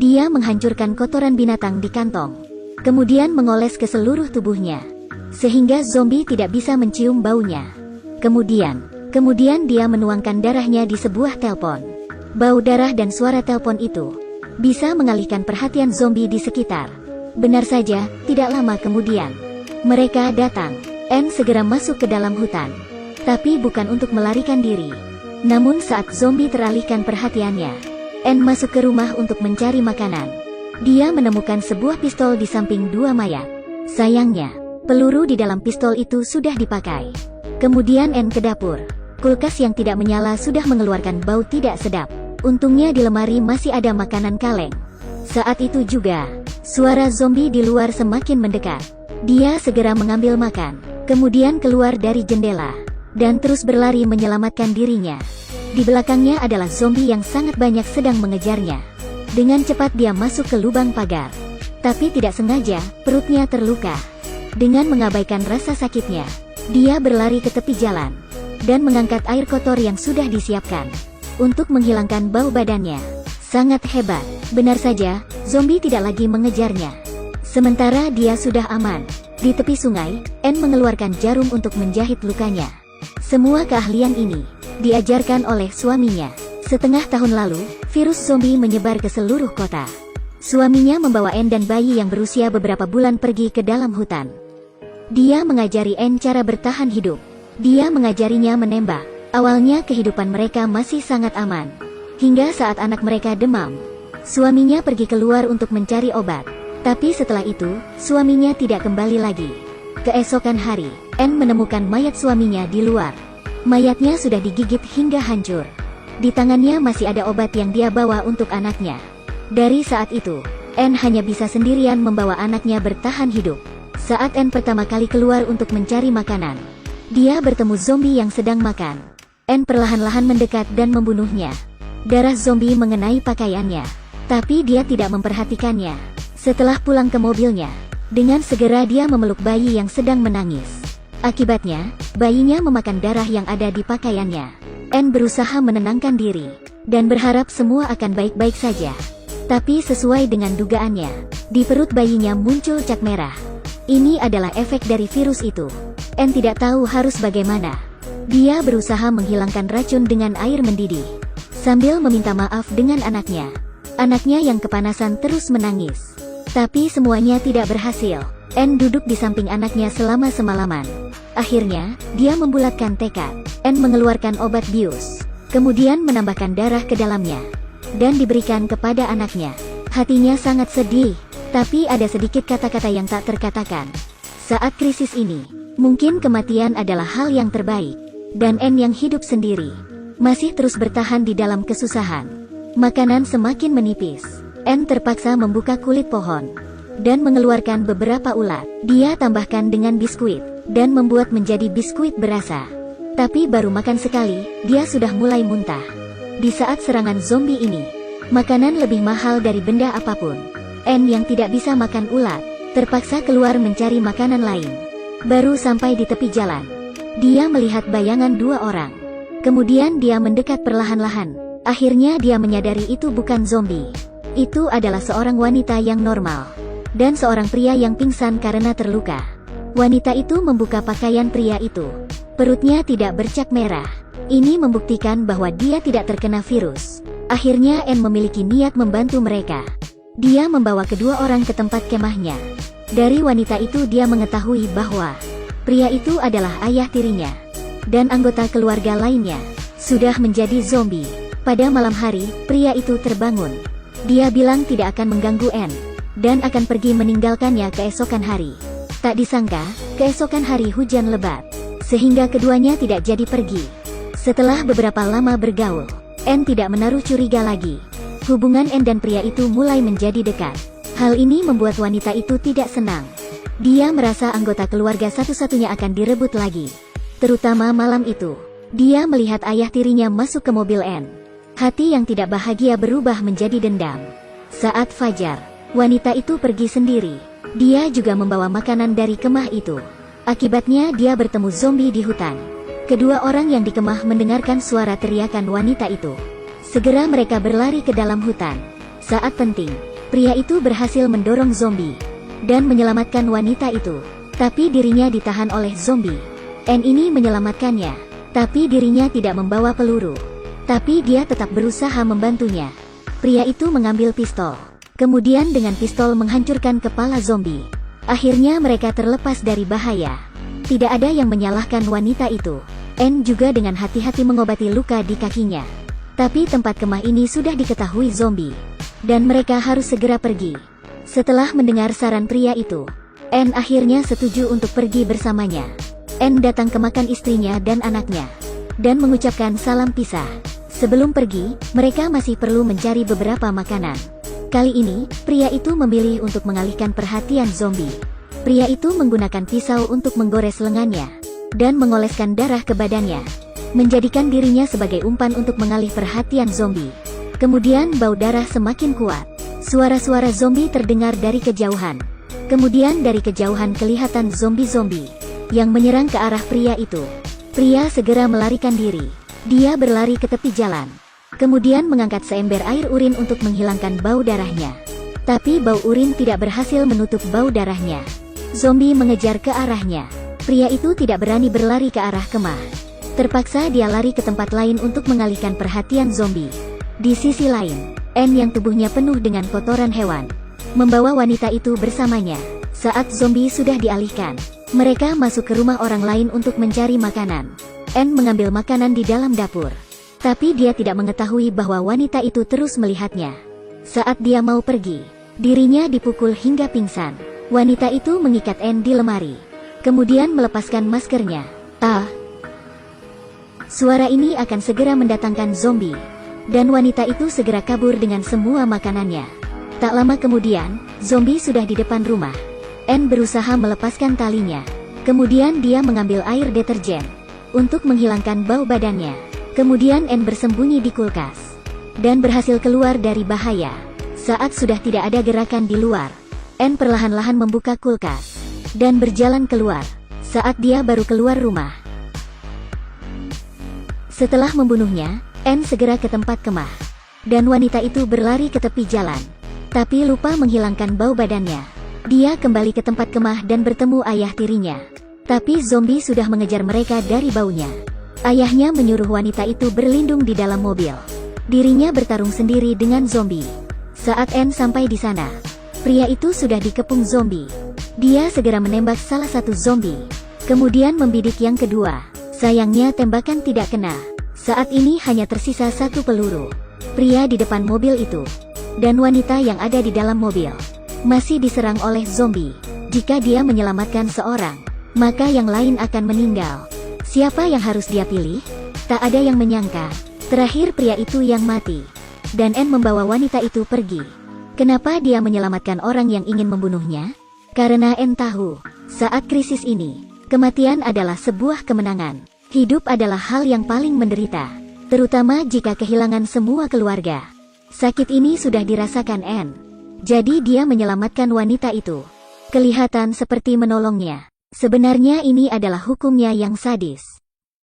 Dia menghancurkan kotoran binatang di kantong, kemudian mengoles ke seluruh tubuhnya, sehingga zombie tidak bisa mencium baunya. Kemudian dia menuangkan darahnya di sebuah telepon. Bau darah dan suara telepon itu bisa mengalihkan perhatian zombie di sekitar. Benar saja, tidak lama kemudian mereka datang. Anne segera masuk ke dalam hutan, tapi bukan untuk melarikan diri. Namun saat zombie teralihkan perhatiannya, Anne masuk ke rumah untuk mencari makanan. Dia menemukan sebuah pistol di samping dua mayat. Sayangnya, peluru di dalam pistol itu sudah dipakai. Kemudian Anne ke dapur. Kulkas yang tidak menyala sudah mengeluarkan bau tidak sedap. Untungnya di lemari masih ada makanan kaleng. Saat itu juga, suara zombie di luar semakin mendekat. Dia segera mengambil makan, kemudian keluar dari jendela, dan terus berlari menyelamatkan dirinya. Di belakangnya adalah zombie yang sangat banyak sedang mengejarnya. Dengan cepat dia masuk ke lubang pagar. Tapi tidak sengaja, perutnya terluka. Dengan mengabaikan rasa sakitnya, dia berlari ke tepi jalan, dan mengangkat air kotor yang sudah disiapkan untuk menghilangkan bau badannya. Sangat hebat. Benar saja, zombie tidak lagi mengejarnya. Sementara dia sudah aman. Di tepi sungai, Anne mengeluarkan jarum untuk menjahit lukanya. Semua keahlian ini diajarkan oleh suaminya. Setengah tahun lalu, virus zombie menyebar ke seluruh kota. Suaminya membawa Anne dan bayi yang berusia beberapa bulan pergi ke dalam hutan. Dia mengajari Anne cara bertahan hidup. Dia mengajarinya menembak. Awalnya kehidupan mereka masih sangat aman, hingga saat anak mereka demam. Suaminya pergi keluar untuk mencari obat. Tapi setelah itu, suaminya tidak kembali lagi. Keesokan hari, Anne menemukan mayat suaminya di luar. Mayatnya sudah digigit hingga hancur. Di tangannya masih ada obat yang dia bawa untuk anaknya. Dari saat itu, Anne hanya bisa sendirian membawa anaknya bertahan hidup. Saat Anne pertama kali keluar untuk mencari makanan, dia bertemu zombie yang sedang makan. Anne perlahan-lahan mendekat dan membunuhnya. Darah zombie mengenai pakaiannya, tapi dia tidak memperhatikannya. Setelah pulang ke mobilnya, dengan segera dia memeluk bayi yang sedang menangis. Akibatnya, bayinya memakan darah yang ada di pakaiannya. Anne berusaha menenangkan diri, dan berharap semua akan baik-baik saja. Tapi sesuai dengan dugaannya, di perut bayinya muncul cap merah. Ini adalah efek dari virus itu. Anne tidak tahu harus bagaimana. Dia berusaha menghilangkan racun dengan air mendidih, sambil meminta maaf dengan anaknya. Anaknya yang kepanasan terus menangis. Tapi semuanya tidak berhasil. Anne duduk di samping anaknya selama semalaman. Akhirnya, dia membulatkan tekad. Anne mengeluarkan obat bius, kemudian menambahkan darah ke dalamnya, dan diberikan kepada anaknya. Hatinya sangat sedih, tapi ada sedikit kata-kata yang tak terkatakan. Saat krisis ini, mungkin kematian adalah hal yang terbaik. Dan Anne yang hidup sendiri, masih terus bertahan di dalam kesusahan. Makanan semakin menipis. Anne terpaksa membuka kulit pohon, dan mengeluarkan beberapa ulat. Dia tambahkan dengan biskuit, dan membuat menjadi biskuit berasa. Tapi baru makan sekali, dia sudah mulai muntah. Di saat serangan zombie ini, makanan lebih mahal dari benda apapun. Anne yang tidak bisa makan ulat, terpaksa keluar mencari makanan lain. Baru sampai di tepi jalan, dia melihat bayangan dua orang. Kemudian dia mendekat perlahan-lahan. Akhirnya dia menyadari itu bukan zombie. Itu adalah seorang wanita yang normal, dan seorang pria yang pingsan karena terluka. Wanita itu membuka pakaian pria itu. Perutnya tidak bercak merah. Ini membuktikan bahwa dia tidak terkena virus. Akhirnya Anne memiliki niat membantu mereka. Dia membawa kedua orang ke tempat kemahnya. Dari wanita itu dia mengetahui bahwa pria itu adalah ayah tirinya, dan anggota keluarga lainnya sudah menjadi zombie. Pada malam hari, pria itu terbangun. Dia bilang tidak akan mengganggu Anne, dan akan pergi meninggalkannya keesokan hari. Tak disangka, keesokan hari hujan lebat, sehingga keduanya tidak jadi pergi. Setelah beberapa lama bergaul, Anne tidak menaruh curiga lagi. Hubungan Anne dan pria itu mulai menjadi dekat. Hal ini membuat wanita itu tidak senang. Dia merasa anggota keluarga satu-satunya akan direbut lagi. Terutama malam itu, dia melihat ayah tirinya masuk ke mobil Anne. Hati yang tidak bahagia berubah menjadi dendam. Saat fajar, wanita itu pergi sendiri. Dia juga membawa makanan dari kemah itu. Akibatnya dia bertemu zombie di hutan. Kedua orang yang di kemah mendengarkan suara teriakan wanita itu. Segera mereka berlari ke dalam hutan. Saat penting, Pria itu berhasil mendorong zombie dan menyelamatkan wanita itu. Tapi dirinya ditahan oleh zombie. N ini menyelamatkannya, tapi dirinya tidak membawa peluru. Tapi dia tetap berusaha membantunya. Pria itu mengambil pistol, kemudian dengan pistol menghancurkan kepala zombie. Akhirnya mereka terlepas dari bahaya. Tidak ada yang menyalahkan wanita itu. N juga dengan hati-hati mengobati luka di kakinya. Tapi tempat kemah ini sudah diketahui zombie, dan mereka harus segera pergi. Setelah mendengar saran pria itu, N akhirnya setuju untuk pergi bersamanya. N datang ke makam istrinya dan anaknya, dan mengucapkan salam pisah. Sebelum pergi, mereka masih perlu mencari beberapa makanan. Kali ini, pria itu memilih untuk mengalihkan perhatian zombie. Pria itu menggunakan pisau untuk menggores lengannya, dan mengoleskan darah ke badannya, menjadikan dirinya sebagai umpan untuk mengalih perhatian zombie. Kemudian bau darah semakin kuat. Suara-suara zombie terdengar dari kejauhan. Kemudian dari kejauhan kelihatan zombie-zombie yang menyerang ke arah pria itu. Pria segera melarikan diri. Dia berlari ke tepi jalan, kemudian mengangkat seember air urin untuk menghilangkan bau darahnya. Tapi bau urin tidak berhasil menutup bau darahnya. Zombie mengejar ke arahnya. Pria itu tidak berani berlari ke arah kemah. Terpaksa dia lari ke tempat lain untuk mengalihkan perhatian zombie. Di sisi lain, N yang tubuhnya penuh dengan kotoran hewan, membawa wanita itu bersamanya. Saat zombie sudah dialihkan, mereka masuk ke rumah orang lain untuk mencari makanan. N mengambil makanan di dalam dapur, tapi dia tidak mengetahui bahwa wanita itu terus melihatnya. Saat dia mau pergi, dirinya dipukul hingga pingsan. Wanita itu mengikat N di lemari, kemudian melepaskan maskernya. Suara ini akan segera mendatangkan zombie, dan wanita itu segera kabur dengan semua makanannya. Tak lama kemudian, zombie sudah di depan rumah. N berusaha melepaskan talinya. Kemudian dia mengambil air deterjen untuk menghilangkan bau badannya. Kemudian N bersembunyi di kulkas dan berhasil keluar dari bahaya. Saat sudah tidak ada gerakan di luar, N perlahan-lahan membuka kulkas dan berjalan keluar. Saat dia baru keluar rumah, setelah membunuhnya, N segera ke tempat kemah, dan wanita itu berlari ke tepi jalan, tapi lupa menghilangkan bau badannya. Dia kembali ke tempat kemah dan bertemu ayah tirinya, tapi zombie sudah mengejar mereka dari baunya. Ayahnya menyuruh wanita itu berlindung di dalam mobil. Dirinya bertarung sendiri dengan zombie. Saat N sampai di sana, pria itu sudah dikepung zombie. Dia segera menembak salah satu zombie, kemudian membidik yang kedua. Sayangnya tembakan tidak kena. Saat ini hanya tersisa satu peluru. Pria di depan mobil itu, dan wanita yang ada di dalam mobil, masih diserang oleh zombie. Jika dia menyelamatkan seorang, maka yang lain akan meninggal. Siapa yang harus dia pilih? Tak ada yang menyangka. Terakhir pria itu yang mati, dan N membawa wanita itu pergi. Kenapa dia menyelamatkan orang yang ingin membunuhnya? Karena N tahu, saat krisis ini, kematian adalah sebuah kemenangan. Hidup adalah hal yang paling menderita, terutama jika kehilangan semua keluarga. Sakit ini sudah dirasakan N. Jadi dia menyelamatkan wanita itu. Kelihatan seperti menolongnya. Sebenarnya ini adalah hukumnya yang sadis.